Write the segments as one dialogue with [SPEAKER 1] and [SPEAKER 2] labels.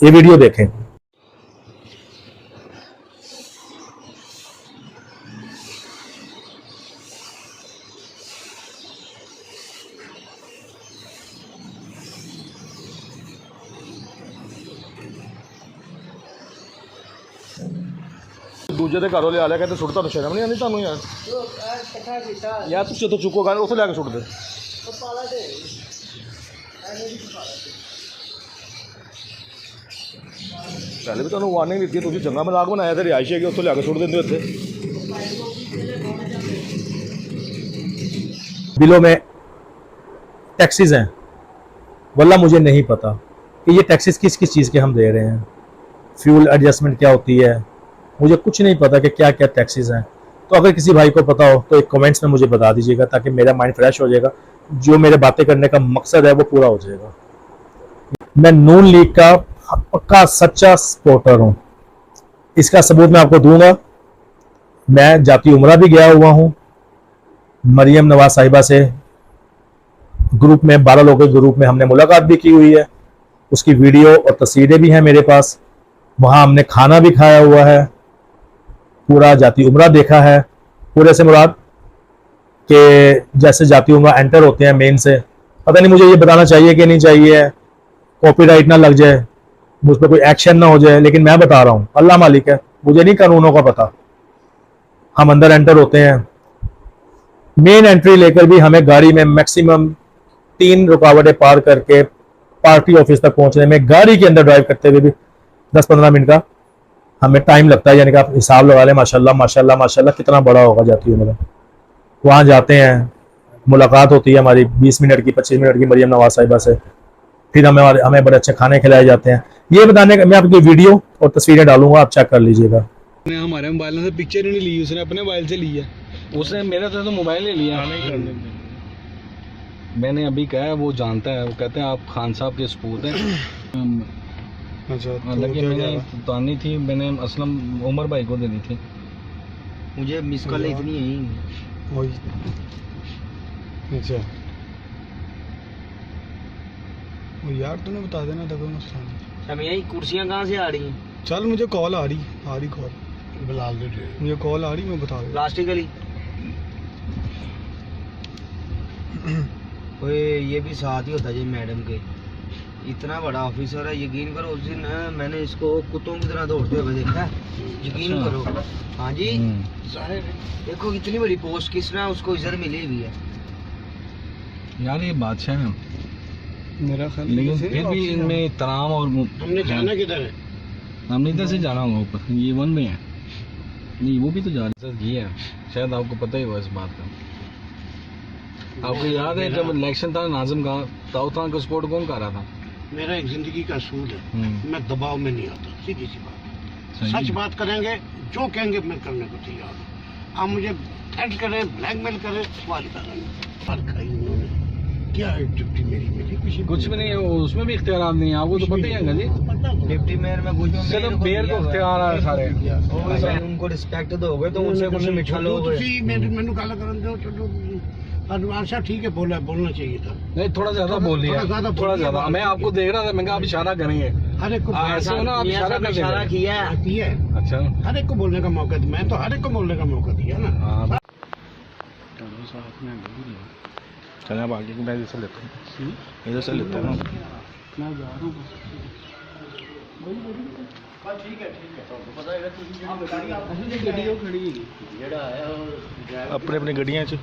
[SPEAKER 1] ये वीडियो देखें।
[SPEAKER 2] ਦੂਜੇ ਦੇ ਘਰੋਂ ਲਿਆ ਲਿਆ ਕਹਿੰਦੇ ਸੁੱਟ ਤੁਹਾਨੂੰ ਸ਼ਰਮ ਨਹੀਂ ਆਉਂਦੀ ਤੁਹਾਨੂੰ ਯਾਰ ਯਾਰ ਤੁਸੀਂ ਉੱਥੋਂ ਚੁੱਕੋ ਗੱਲ ਉੱਥੇ ਲੈ ਕੇ ਸੁੱਟ ਦੇ ਪਹਿਲੇ ਵੀ ਤੁਹਾਨੂੰ ਵਾਰਨਿੰਗ ਦਿੱਤੀ ਤੁਸੀਂ ਚੰਗਾ ਮਜ਼ਾਕ ਬਣਾਇਆ ਤੇ ਰਿਹਾਇਸ਼ ਹੈਗੀ ਉੱਥੋਂ ਲਿਆ ਕੇ ਸੁੱਟ ਦਿੰਦੇ ਹੋ ਇੱਥੇ
[SPEAKER 1] बिलों में टैक्सेस हैं, वल्ला मुझे नहीं पता कि ये टैक्सेस किस किस चीज़ के हम दे रहे हैं, फ्यूल एडजस्टमेंट क्या होती है, मुझे कुछ नहीं पता कि क्या क्या टैक्सेस हैं। तो अगर किसी भाई को पता हो तो एक कमेंट्स में मुझे बता दीजिएगा ताकि मेरा माइंड फ्रेश हो जाएगा, जो मेरे बातें करने का मकसद है वो पूरा हो जाएगा। मैं नून लीग का पक्का सच्चा सपोर्टर हूँ, इसका सबूत मैं आपको दूंगा। मैं जाती उम्रा भी गया हुआ हूँ, मरियम नवाज साहिबा से ग्रुप में 12 लोगों के ग्रुप में हमने मुलाकात भी की हुई है, उसकी वीडियो और तस्वीरें भी हैं मेरे पास। वहाँ हमने खाना भी खाया हुआ है, पूरा जाती उम्रा देखा है। पूरे से मुराद कि जैसे जाती उम्रा एंटर होते हैं मेन से, पता नहीं मुझे ये बताना चाहिए कि नहीं चाहिए, कॉपीराइट ना लग जाए, मुझ पर कोई एक्शन ना हो जाए, लेकिन मैं बता रहा हूँ, अल्लाह मालिक है, मुझे नहीं कानूनों का पता। हम अंदर एंटर होते हैं, मेन एंट्री लेकर भी हमें गाड़ी में मैक्सिमम 3 रुकावटें पार करके पार्टी ऑफिस तक पहुंचने में गाड़ी के अंदर ड्राइव करते हुए भी 10-15 मिनट का हमें टाइम लगता है। यानी कि आप हिसाब लगा लें, माशाल्लाह माशाल्लाह माशाल्लाह कितना बड़ा होगा जाती है। मतलब वहाँ जाते हैं, मुलाकात होती है हमारी 20 मिनट की 25 मिनट की मरियम नवाज साहिबा से, फिर हमें बड़े अच्छे खाने खिलाए जाते हैं। ये बताने का मैं आपकी वीडियो और तस्वीरें डालूंगा, आप चेक कर लीजिएगा।
[SPEAKER 3] हमारे मोबाइल से पिक्चर ही नहीं ली, उसने अपने मोबाइल से ली है। उसने मेरे से तो मोबाइल ले लिया। मैंने अभी कहा, वो जानता है, वो कहते हैं आप खान साहब के सपूत हैं। अच्छा, हालांकि मैंने तानी थी, मैंने असलम उमर भाई को देनी थी।
[SPEAKER 4] मुझे मिस कॉल इतनी है।
[SPEAKER 3] अच्छा यार तूने बता देना था कोई मसला नहीं।
[SPEAKER 4] अब यही कुर्सियाँ कहाँ से आ रही हैं?
[SPEAKER 3] चल मुझे कॉल आ रही कॉल बिलाल दे, मुझे कॉल आ रही, मैं बता दूँ।
[SPEAKER 4] प्लास्टिकली ओए ये भी साथ ही होता है जी मैडम के, इतना बड़ा ऑफिसर है, यकीन करो उस दिन मैंने इसको कुत्तों की तरह दौड़ते हुए देखा है, यकीन करो। हाँ जी, देखो कितनी बड़ी पोस्ट, किस तरह उसको इज्जत मिली हुई है
[SPEAKER 3] यार। ये बादशाह है मेरा ख्याल, लेकिन फिर भी इनमें तराम और
[SPEAKER 4] हमने जाना किधर है?
[SPEAKER 3] हमने इधर से जाना होगा ऊपर, ये 1 में है। नहीं वो भी तो जा रहा है, शायद आपको पता ही हुआ इस बात का। आपको याद है जब इलेक्शन था नाजिम का, दाऊद खान को सपोर्ट कौन कर रहा था?
[SPEAKER 5] मेरा एक जिंदगी का असूल है, मैं दबाव में नहीं आता, सीधी सी बात। सच बात करेंगे, जो कहेंगे मैं करने को तैयार हूँ। आप मुझे थ्रेट करें, ब्लैकमेल करें, सवाल फर्क है उन्होंने क्या है। डिप्टी मेरी
[SPEAKER 3] कुछ भी नहीं है, उसमें भी इख्तियार नहीं है, आपको तो पता ही है जी।
[SPEAKER 4] डिप्टी मेयर में कुछ
[SPEAKER 3] सिर्फ मेयर को इख्तियार है सारे।
[SPEAKER 4] उनको रिस्पेक्ट दोगे तो उनसे कुछ मिठा लोगे।
[SPEAKER 5] मैंने गाला करन दो, छोड़ो। अच्छा ठीक है, बोलना चाहिए था।
[SPEAKER 3] नहीं थोड़ा ज्यादा बोल लिया, थोड़ा ज्यादा। मैं आपको देख रहा था, मैं कहा आप इशारा करेंगे।
[SPEAKER 5] हर एक को
[SPEAKER 3] ऐसा ना, आप इशारा
[SPEAKER 4] किया
[SPEAKER 5] है। अच्छा, हर एक को बोलने का मौका दिया, मैं तो हर एक को बोलने का मौका दिया ना।
[SPEAKER 2] चले आप आगे मैं इधर से लेता हूँ, इधर से लेता हूँ।
[SPEAKER 5] मैं जा रहा हूँ।
[SPEAKER 2] अपने अपने गड्डियां च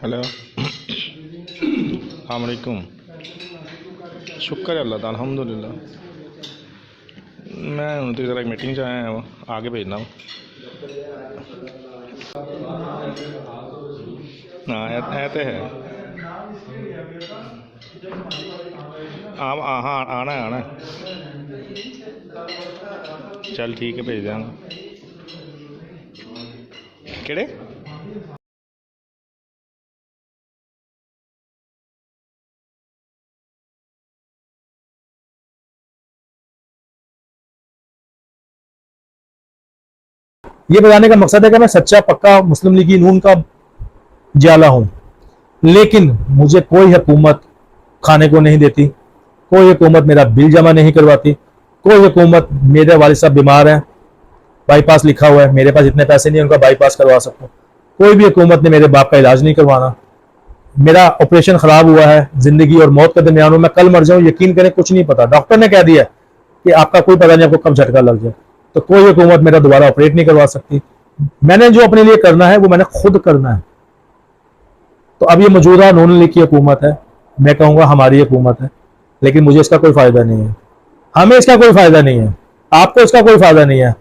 [SPEAKER 2] हेलो अस्सलामुअलैकुम। शुक्र है अल्लाह दा, अल्हम्दुलिल्लाह। मैं हूँ तो जरा एक मीटिंग च आया हूँ, आगे भेजना हूँ। हाँ ऐ तो है। हाँ आना है आना है। चल ठीक है, भेज देंगे। केड़े
[SPEAKER 1] ये बताने का मकसद है कि मैं सच्चा पक्का मुस्लिम लीगी नून का जाला हूं, लेकिन मुझे कोई हुकूमत खाने को नहीं देती, कोई हुकूमत मेरा बिल जमा नहीं करवाती, कोई हुकूमत, मेरे वालिद साहब बीमार हैं, बाईपास लिखा हुआ है, मेरे पास इतने पैसे नहीं है उनका बाईपास करवा सकूं, कोई भी हुकूमत ने मेरे बाप का इलाज नहीं करवाना, मेरा ऑपरेशन खराब हुआ है, जिंदगी और मौत के दरमियान हूं, मैं कल मर जाऊं, यकीन करें कुछ नहीं पता, डॉक्टर ने कह दिया कि आपका कोई पता नहीं आपको कब झटका लग जाए, तो कोई हुकूमत मेरा दोबारा ऑपरेट नहीं करवा सकती। मैंने जो अपने लिए करना है वो मैंने खुद करना है। तो अब ये मौजूदा नून लीग की हुकूमत है, मैं कहूंगा हमारी हुकूमत है, लेकिन मुझे इसका कोई फायदा नहीं है, हमें इसका कोई फायदा नहीं है, आपको इसका कोई फायदा नहीं है।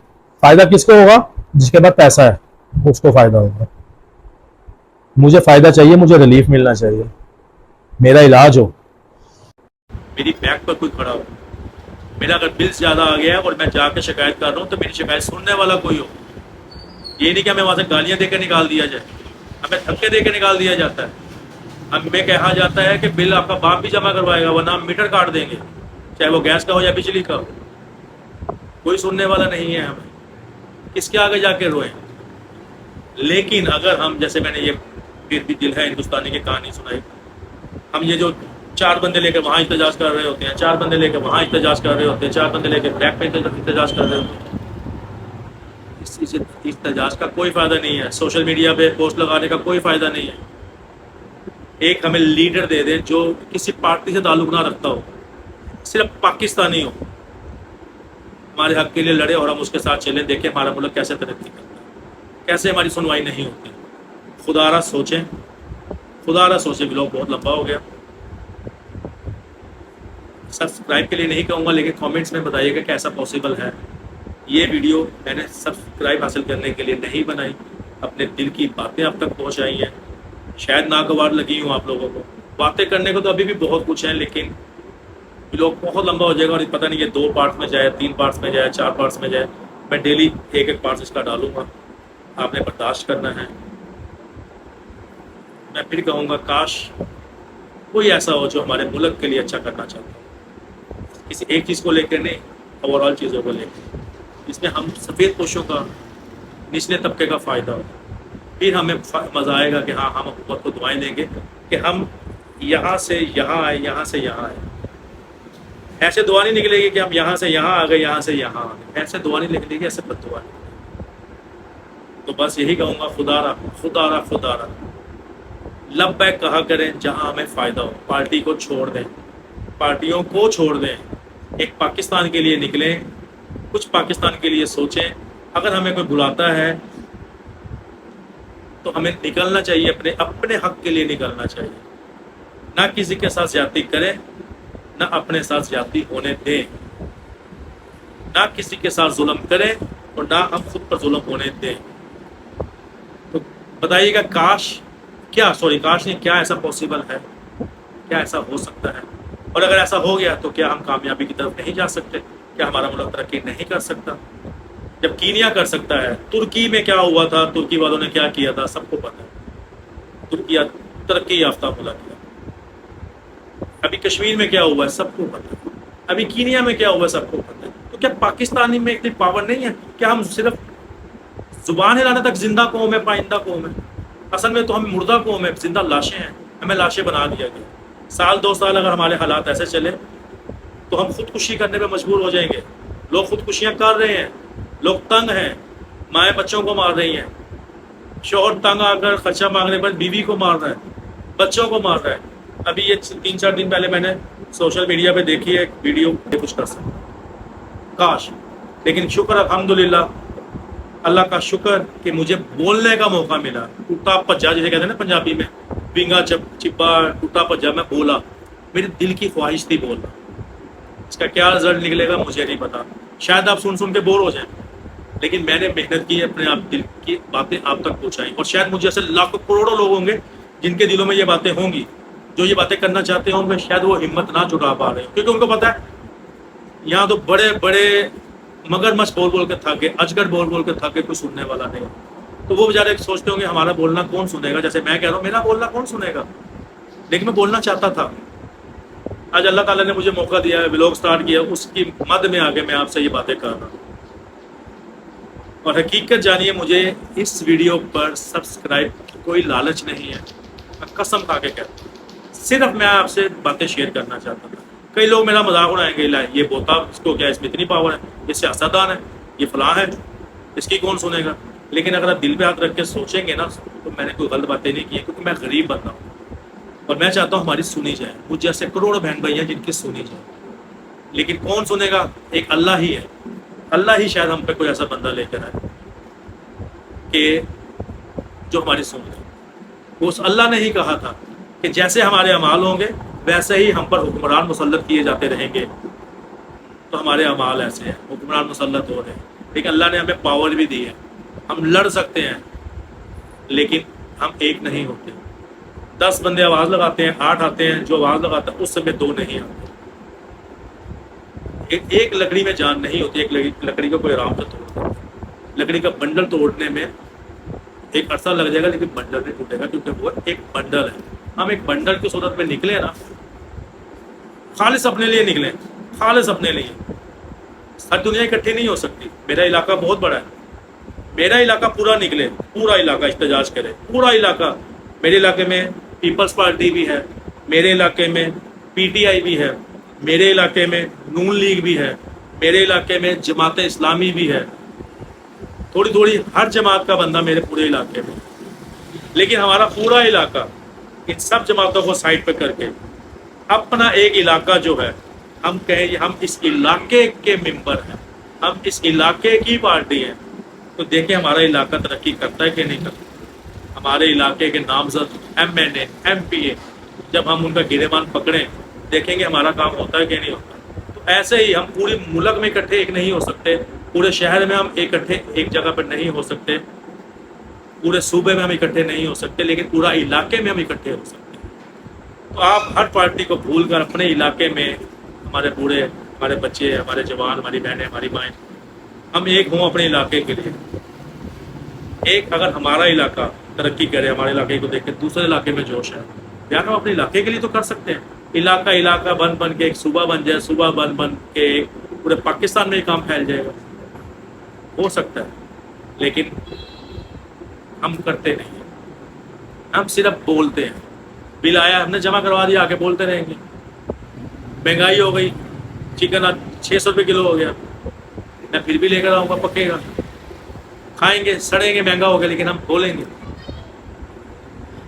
[SPEAKER 1] फायदा किसको होगा? जिसके पास पैसा है उसको फायदा होगा। मुझे फायदा चाहिए, मुझे रिलीफ मिलना चाहिए, मेरा इलाज हो,
[SPEAKER 6] मेरी बैक पर कोई खड़ा हो, मेरा अगर बिल ज्यादा आ गया है और मैं जाके शिकायत कर रहा हूँ तो मेरी शिकायत सुनने वाला कोई हो। ये नहीं कि हमें वहां से गालियां देकर निकाल दिया जाए, हमें धक्के देकर निकाल दिया जाता है, हमें कहा जाता है कि बिल आपका बाप भी जमा करवाएगा वरना हम मीटर काट देंगे, चाहे वो गैस का हो या बिजली का हो। कोई सुनने वाला नहीं है, हमें किसके आगे जाके रोए। लेकिन अगर हम, जैसे मैंने ये फिर भी दिल है हिंदुस्तानी की कहानी सुनाई, हम ये जो 4 बंदे लेकर वहां इhtजाज कर रहे होते हैं, 4 बंदे लेकर वहां इhtजाज कर रहे होते हैं, 4 बंदे लेकर ब्लैक पे इhtजाज कर रहे होते हैं, इस इhtजाज का कोई फायदा नहीं है, सोशल मीडिया पे पोस्ट लगाने का कोई फायदा नहीं है। एक हमें लीडर दे दें जो किसी पार्टी से ताल्लुक ना रखता हो, सिर्फ पाकिस्तानी हो, हमारे हक के लिए लड़े और हम उसके साथ चले, देखें हमारा मुल्क कैसे तरक्की करता है, कैसे हमारी सुनवाई नहीं होती। खुदारा सोचें, खुदारा सोचें। ब्लॉग बहुत लंबा हो गया, सब्सक्राइब के लिए नहीं कहूँगा, लेकिन कमेंट्स में बताइएगा कैसा पॉसिबल है। ये वीडियो मैंने सब्सक्राइब हासिल करने के लिए नहीं बनाई, अपने दिल की बातें आप तक पहुँचाई हैं। शायद नागवार लगी हूँ आप लोगों को, बातें करने को तो अभी भी बहुत कुछ है, लेकिन व्लॉग बहुत लंबा हो जाएगा और पता नहीं ये 2 पार्ट्स में जाए, 3 पार्ट्स में जाए, 4 पार्ट्स में जाए। मैं डेली एक पार्ट्स इसका डालूंगा, आपने बर्दाश्त करना है। मैं फिर कहूँगा काश कोई ऐसा हो जो हमारे मुल्क के लिए अच्छा करना चाहता है, किसी एक चीज़ को लेकर नहीं, ओवरऑल चीज़ों को लेकर, इसमें हम सफ़ेद पोशों का, निचले तबके का फ़ायदा हो, फिर हमें मज़ा आएगा कि हाँ हम हुकूमत को दुआएं देंगे कि हम यहाँ से यहाँ आए, यहाँ से यहाँ आए। ऐसे दुआ नहीं निकलेगी कि हम यहाँ से यहाँ आ गए, यहाँ से यहाँ आ गए, ऐसे दुआ नहीं निकलेगी, ऐसे बद्दुआ नहीं। तो बस यही कहूँगा, खुदारा खुदारा खुदारा लब्बैक कहा करें जहाँ हमें फ़ायदा हो, पार्टी को छोड़ दें, पार्टियों को छोड़ दें, एक पाकिस्तान के लिए निकलें, कुछ पाकिस्तान के लिए सोचें। अगर हमें कोई बुलाता है तो हमें निकलना चाहिए, अपने अपने हक के लिए निकलना चाहिए, ना किसी के साथ ज्यादती करें, ना अपने साथ ज्यादती होने दें, ना किसी के साथ जुल्म करें और ना हम खुद पर जुल्म होने दें। तो बताइएगा काश नहीं, क्या ऐसा पॉसिबल है, क्या ऐसा हो सकता है? और अगर ऐसा हो गया तो क्या हम कामयाबी की तरफ नहीं जा सकते? क्या हमारा मुल्क तरक्की नहीं कर सकता? जब कीनिया कर सकता है, तुर्की में क्या हुआ था, तुर्की वालों ने क्या किया था, सबको पता है। तुर्की तरक्की याफ्ता मुल्क है। अभी कश्मीर में क्या हुआ है, सबको पता है। अभी कीनिया में क्या हुआ है, सबको पता है। तो क्या पाकिस्तानी में इतनी पावर नहीं है? क्या हम सिर्फ जुबान हिलाने तक जिंदा कौम है, पाइंदा कौम है? असल में तो हम मुर्दा कौम है, जिंदा लाशें हैं, हमें लाशें बना दिया गया। साल 2 साल अगर हमारे हालात ऐसे चले तो हम खुदकुशी करने पे मजबूर हो जाएंगे। लोग खुदकुशियां कर रहे हैं, लोग तंग हैं, माएँ बच्चों को मार रही हैं, शौहर तंग आकर खर्चा मांगने पर बीवी को मार रहा है, बच्चों को मार रहा है। अभी ये 3-4 दिन पहले मैंने सोशल मीडिया पे देखी है एक वीडियो, कुछ कर सकता काश। लेकिन शुक्र अल्हम्दुलिल्लाह, अल्लाह का शुक्र कि मुझे बोलने का मौका मिला। टूटा भज्जा जिसे कहते हैं ना पंजाबी में, विंगा चिब्बा टूटा पजा मैं बोला, मेरे दिल की ख्वाहिश थी बोलना। इसका क्या रिजल्ट निकलेगा मुझे नहीं पता, शायद आप सुन के बोर हो जाएं, लेकिन मैंने मेहनत की, अपने आप दिल की बातें आप तक पहुंचाई। और शायद मुझे ऐसे लाखों करोड़ों लोग होंगे जिनके दिलों में ये बातें होंगी, जो ये बातें करना चाहते हैं, उनमें शायद वो हिम्मत ना जुटा पा रहे हो, क्योंकि उनको पता है यहाँ तो बड़े बड़े मगरमच्छ बोल के थक गए, अजगर बोल के थक गए, कोई सुनने वाला नहीं। तो वो बेचारे सोचते होंगे हमारा बोलना कौन सुनेगा, जैसे मैं कह रहा हूँ मेरा बोलना कौन सुनेगा, लेकिन मैं बोलना चाहता था। आज अल्लाह ताला ने मुझे मौका दिया है, व्लॉग स्टार्ट किया, उसकी मद में आके मैं आपसे ये बातें कर रहा हूँ। और हकीकत जानिए, मुझे इस वीडियो पर सब्सक्राइब की कोई लालच नहीं है, मैं कसम खा के कहता हूँ, सिर्फ मैं आपसे बातें शेयर करना चाहता था। कई लोग मेरा मजाक उड़ाएंगे, ये बोता इसको क्या, इसमें इतनी पावर है, ये सियासतदान है, ये फलां है, इसकी कौन सुनेगा। लेकिन अगर आप दिल पे हाथ रख के सोचेंगे ना, तो मैंने कोई गलत बातें नहीं की है, क्योंकि मैं गरीब बंदा हूँ और मैं चाहता हूँ हमारी सुनी जाए। मुझ जैसे करोड़ों बहन भाई हैं जिनकी सुनी जाए, लेकिन कौन सुनेगा, एक अल्लाह ही है। अल्लाह ही शायद हम पे कोई ऐसा बंदा लेकर आए कि जो हमारी सुन ले। उस अल्लाह ने ही कहा था कि जैसे हमारे अमाल होंगे वैसे ही हम पर हुक्मरान मुसल्लत किए जाते रहेंगे। तो हमारे अमाल ऐसे हैं, हुक्मरान मुसल्लत हो रहे हैं, लेकिन अल्लाह ने हमें पावर भी दी है, हम लड़ सकते हैं, लेकिन हम एक नहीं होते। 10 बंदे आवाज़ लगाते हैं, 8 आते हैं, जो आवाज़ लगाता है उस समय 2 नहीं आते। एक लकड़ी में जान नहीं होती, एक लकड़ी को कोई आराम से तोड़ता है। लकड़ी का बंडल तोड़ने में एक अरसा लग जाएगा, लेकिन बंडल नहीं टूटेगा, क्योंकि वो एक बंडल है। हम एक बंडल की सूरत में निकले ना, खालिस अपने लिए निकले, खालिस अपने लिए। हर दुनिया इकट्ठी नहीं हो सकती। मेरा इलाका बहुत बड़ा है, मेरा इलाका पूरा निकले, पूरा इलाका इख्तिजाज करे, पूरा इलाका। मेरे इलाके में पीपल्स पार्टी भी है, मेरे इलाके में पीटीआई भी है, मेरे इलाके में नून लीग भी है, मेरे इलाके में जमात इस्लामी भी है, थोड़ी थोड़ी हर जमात का बंदा मेरे पूरे इलाके में। लेकिन हमारा पूरा इलाका इन सब जमातों को साइड पे करके अपना एक इलाका जो है, हम कहें हम इस इलाके के मेंबर हैं, हम इस इलाके की पार्टी हैं, तो देखें हमारा इलाका तरक्की करता है कि नहीं करता। हमारे इलाके के नामजद MNA MPA जब हम उनका गिरेबान पकड़ें, देखेंगे हमारा काम होता है कि नहीं होता। तो ऐसे ही हम पूरे मुल्क में इकट्ठे एक नहीं हो सकते, पूरे शहर में हम इकट्ठे एक जगह पर नहीं हो सकते, पूरे सूबे में हम इकट्ठे नहीं हो सकते, लेकिन पूरा इलाके में हम इकट्ठे हो सकते हैं। तो आप हर पार्टी को भूल कर अपने इलाके में हमारे बूढ़े, हमारे बच्चे, हमारे जवान, हमारी बहनें, हमारी माएँ, हम एक हों अपने इलाके के लिए। एक अगर हमारा इलाका तरक्की करे, हमारे इलाके को देख के दूसरे इलाके में जोश है, यार हम अपने इलाके के लिए तो कर सकते हैं। इलाका बन के एक सूबा बन जाए, सूबा बन के एक पूरे पाकिस्तान में ये काम फैल जाएगा, हो सकता है, लेकिन हम करते नहीं हैं। हम सिर्फ बोलते हैं। बिल आया, हमने जमा करवा दिया, आके बोलते रहेंगे। महंगाई हो गई, चिकन आज 600 रुपये किलो हो गया, मैं फिर भी लेकर आऊँगा, पकेगा, खाएंगे, सड़ेंगे, महंगा हो गया, लेकिन हम बोलेंगे।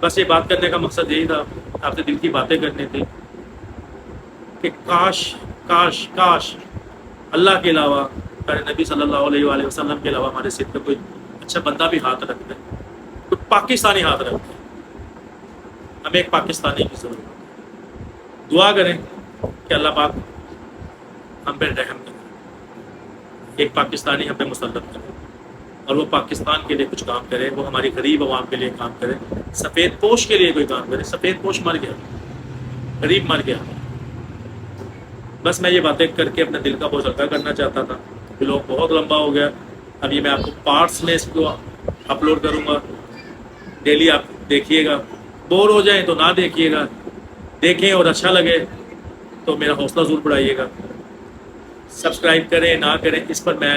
[SPEAKER 6] बस ये बात करने का मकसद यही था, आपसे दिल की बातें करनी थी कि काश काश काश अल्लाह के अलावा, नबी सल्लल्लाहु अलैहि वसल्लम के अलावा हमारे सिर पे कोई अच्छा बंदा भी हाथ रख दे, कोई पाकिस्तानी हाथ रख दे। हमें एक पाकिस्तानी की जरूरत है। दुआ करें कि अल्लाह पाक हम पे रहम करे, एक पाकिस्तानी हम पे मुसल्लत करे, और वो पाकिस्तान के लिए कुछ काम करे, वो हमारी गरीब आवाम के लिए काम करे, सफ़ेद पोश के लिए कोई काम करे। सफ़ेद पोश मर गया, गरीब मर गया। बस मैं ये बातें करके अपने दिल का बोझ हल्का करना चाहता था। ब्लॉग बहुत लंबा हो गया, अब ये मैं आपको पार्ट्स में इसको अपलोड करूँगा, डेली आप देखिएगा। बोर हो जाए तो ना देखिएगा, देखें और अच्छा लगे तो मेरा हौसला ज़रूर बढ़ाइएगा। सब्सक्राइब करें ना करें इस पर मैं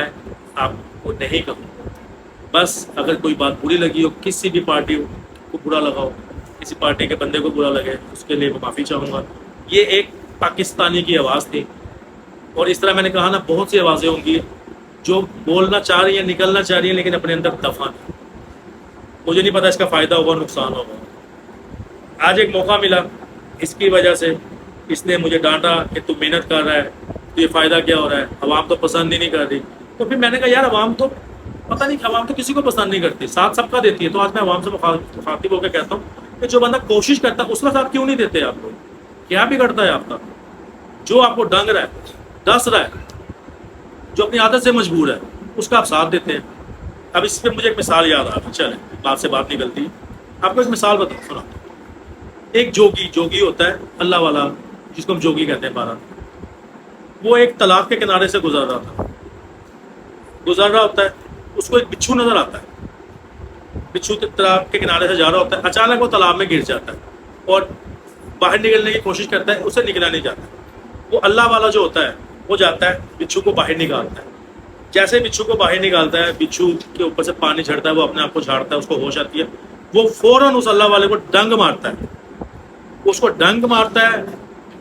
[SPEAKER 6] आपको नहीं कहूँगा। बस अगर कोई बात बुरी लगी हो, किसी भी पार्टी को बुरा लगा हो, किसी पार्टी के बंदे को बुरा लगे, उसके लिए मैं माफ़ी चाहूँगा। ये एक पाकिस्तानी की आवाज़ थी, और इस तरह मैंने कहा ना, बहुत सी आवाज़ें होंगी जो बोलना चाह रही हैं, निकलना चाह रही हैं, लेकिन अपने अंदर दफा नहीं। मुझे नहीं पता इसका फ़ायदा होगा नुकसान होगा। आज एक मौका मिला, इसकी वजह से इसने मुझे डांटा कि तू मेहनत कर रहा है, तो ये फ़ायदा क्या हो रहा है, आवाम तो पसंद ही नहीं कर रही। तो फिर मैंने कहा यार आवाम तो पता नहीं, आवाम तो किसी को पसंद नहीं करती, साथ सबका देती है। तो आज मैं आवाम से मुखातिब होकर कहता हूँ کہ جو بندہ کوشش کرتا ہے اس کا ساتھ کیوں نہیں دیتے آپ لوگ؟ کیا بگڑتا ہے آپ کا؟ جو آپ کو ڈنگ رہا ہے، ڈس رہا ہے، جو اپنی عادت سے مجبور ہے، اس کا آپ ساتھ دیتے ہیں. اب اس پہ مجھے ایک مثال یاد آ رہی، چلیں بات سے بات نکلتی ہے. آپ کو ایک مثال بتاؤں، سنا. ایک جوگی ہوتا ہے اللہ والا، جس کو ہم جوگی کہتے ہیں پارا. وہ ایک تالاب کے کنارے سے گزر رہا ہوتا ہے. اس کو ایک بچھو نظر آتا ہے. بچھو تالاب کے کنارے سے جا رہا ہوتا ہے. اچانک وہ تالاب میں گر جاتا ہے اور باہر نکلنے کی کوشش کرتا ہے، اسے نکلا نہیں جاتا. وہ اللہ والا جو ہوتا ہے وہ جاتا ہے بچھو کو باہر نکالتا ہے. جیسے بچھو کو باہر نکالتا ہے، بچھو کے اوپر سے پانی جھڑتا ہے، وہ اپنے آپ کو جھاڑتا ہے، اس کو ہوش آتی ہے. وہ فوراً اس اللہ والے کو ڈنگ مارتا ہے. اس کو ڈنگ مارتا ہے،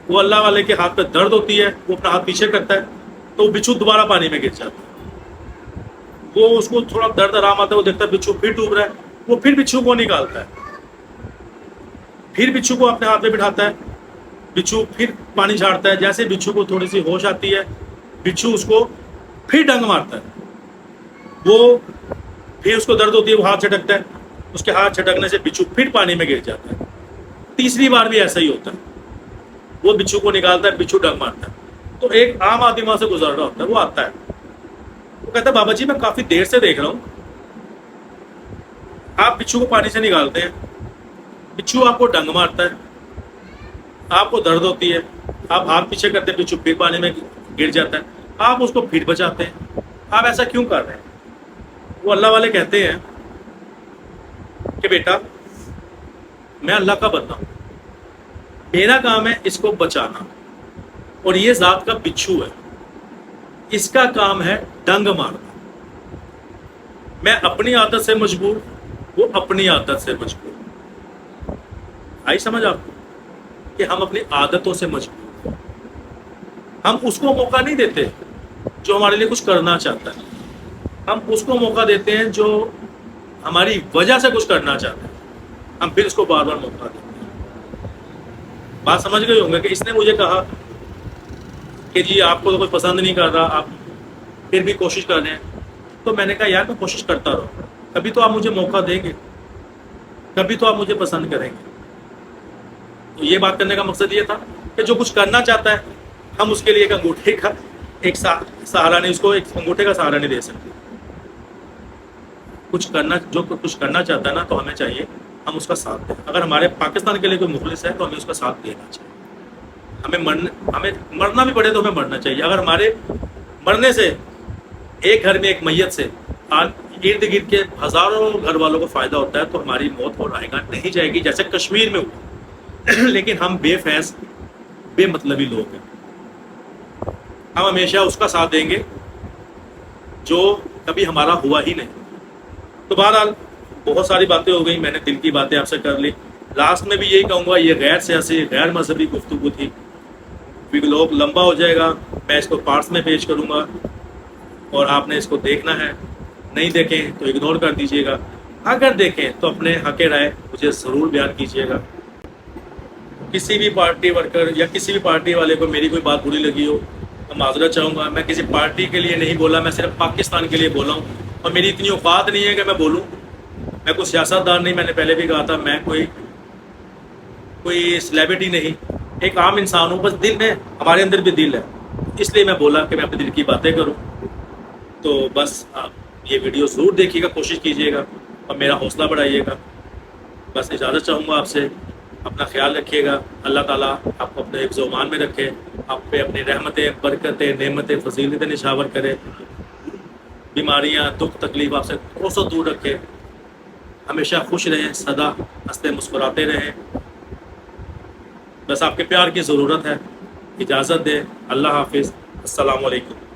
[SPEAKER 6] وہ اللہ والے کے ہاتھ پہ درد ہوتی ہے، وہ اپنا ہاتھ پیچھے کرتا ہے تو وہ بچھو دوبارہ پانی میں گر جاتا ہے. وہ اس کو تھوڑا درد آرام آتا ہے، وہ دیکھتا ہے بچھو پھر ڈوب رہا ہے. وہ پھر بچھو کو نکالتا ہے، پھر بچھو کو اپنے ہاتھ میں بٹھاتا ہے. بچھو پھر پانی جھاڑتا ہے. جیسے بچھو کو تھوڑی سی ہوش آتی ہے، بچھو اس کو پھر ڈنگ مارتا ہے. وہ پھر اس کو درد ہوتی ہے، وہ ہاتھ جھٹکتا ہے. اس کے ہاتھ جھٹکنے سے بچھو پھر پانی میں گر جاتا ہے. تیسری بار بھی ایسا ہی ہوتا ہے. وہ بچھو کو نکالتا ہے، بچھو ڈنگ مارتا ہے. تو ایک عام آدمی وہاں سے گزر رہا ہوتا ہے. وہ آتا ہے، وہ کہتا ہے بابا جی میں کافی دیر سے دیکھ رہا ہوں آپ بچھو کو پانی سے نکالتے ہیں، بچھو آپ کو ڈنگ مارتا ہے، آپ کو درد ہوتی ہے، آپ ہاتھ پیچھے کرتے ہیں، بچھو پھر پانی میں گر جاتا ہے، آپ اس کو پھر بچاتے ہیں. آپ ایسا کیوں کر رہے ہیں؟ وہ اللہ والے کہتے ہیں کہ بیٹا میں اللہ کا بندہ ہوں، میرا کام ہے اس کو بچانا، اور یہ ذات کا بچھو ہے، اس کا کام ہے ڈنگ مارنا. میں اپنی عادت سے مجبور، وہ اپنی عادت سے مجبور. آئی سمجھ آپ کو کہ ہم اپنی عادتوں سے مجبور، ہم اس کو موقع نہیں دیتے جو ہمارے لیے کچھ کرنا چاہتا ہے. ہم اس کو موقع دیتے ہیں جو ہماری وجہ سے کچھ کرنا چاہتا ہے، ہم پھر اس کو بار بار موقع دیتے ہیں. بات سمجھ گئے ہوں گے کہ اس نے مجھے کہا کہ جی آپ کو تو کوئی پسند نہیں کر رہا، آپ پھر بھی کوشش کر رہے ہیں. تو میں نے کہا یار میں کوشش کرتا رہوں، کبھی تو آپ مجھے موقع دیں گے، کبھی تو آپ مجھے پسند کریں گے. تو یہ بات کرنے کا مقصد یہ تھا کہ جو کچھ کرنا چاہتا ہے ہم اس کے لیے ایک انگوٹھے کا ایک سہارا نہیں، اس کو ایک انگوٹھے کا سہارا نہیں دے سکتے. جو کچھ کرنا چاہتا ہے نا تو ہمیں چاہیے ہم اس کا ساتھ دیں. اگر ہمارے پاکستان کے لیے کوئی مخلص ہے تو ہمیں اس کا ساتھ دینا چاہیے. ہمیں مرنا بھی پڑے تو ہمیں مرنا چاہیے. اگر ہمارے مرنے سے ایک گھر میں ایک میت سے ارد گرد کے ہزاروں گھر والوں کو فائدہ ہوتا ہے تو ہماری موت ہو رہے گا نہیں جائے گی، جیسے کشمیر میں ہوا. لیکن ہم بے فیض بے مطلبی لوگ ہیں. ہم ہمیشہ اس کا ساتھ دیں گے جو کبھی ہمارا ہوا ہی نہیں. تو بہرحال بہت ساری باتیں ہو گئی، میں نے دل کی باتیں آپ سے کر لی. لاسٹ میں بھی یہی کہوں گا، یہ غیر سیاسی غیر مذہبی گفتگو تھی. لوگ لمبا ہو جائے گا، میں اس کو پارٹس میں پیش کروں گا اور آپ نے اس کو دیکھنا ہے. نہیں دیکھیں تو اگنور کر دیجیے گا، اگر دیکھیں تو اپنے حق رائے مجھے ضرور بیان کیجیے گا. کسی بھی پارٹی ورکر یا کسی بھی پارٹی والے کو میری کوئی بات بری لگی ہو تو معذرت چاہوں گا. میں کسی پارٹی کے لیے نہیں بولا، میں صرف پاکستان کے لیے بولا ہوں، اور میری اتنی اوقات نہیں ہے کہ میں بولوں. میں کوئی سیاست دان نہیں، میں نے پہلے بھی کہا تھا میں کوئی سلیبریٹی نہیں، ایک عام انسان ہوں. بس دل میں ہمارے اندر بھی دل ہے، اس لیے میں بولا کہ میں اپنے دل کی باتیں کروں. تو بس آپ یہ ویڈیو ضرور دیکھیے گا، کوشش کیجیے گا اور میرا حوصلہ بڑھائیے گا. بس اجازت چاہوں گا آپ سے. اپنا خیال رکھیے گا. اللہ تعالیٰ آپ کو اپنے حفظ و امان میں رکھے، آپ پہ اپنی رحمتیں برکتیں نعمتیں فضیلتیں نشاور کرے، بیماریاں دکھ تکلیف آپ سے کوسوں دور رکھے. ہمیشہ خوش رہیں، سدا ہنستے مسکراتے رہیں. بس آپ کے پیار کی ضرورت ہے. اجازت دیں. اللہ حافظ. السلام علیکم.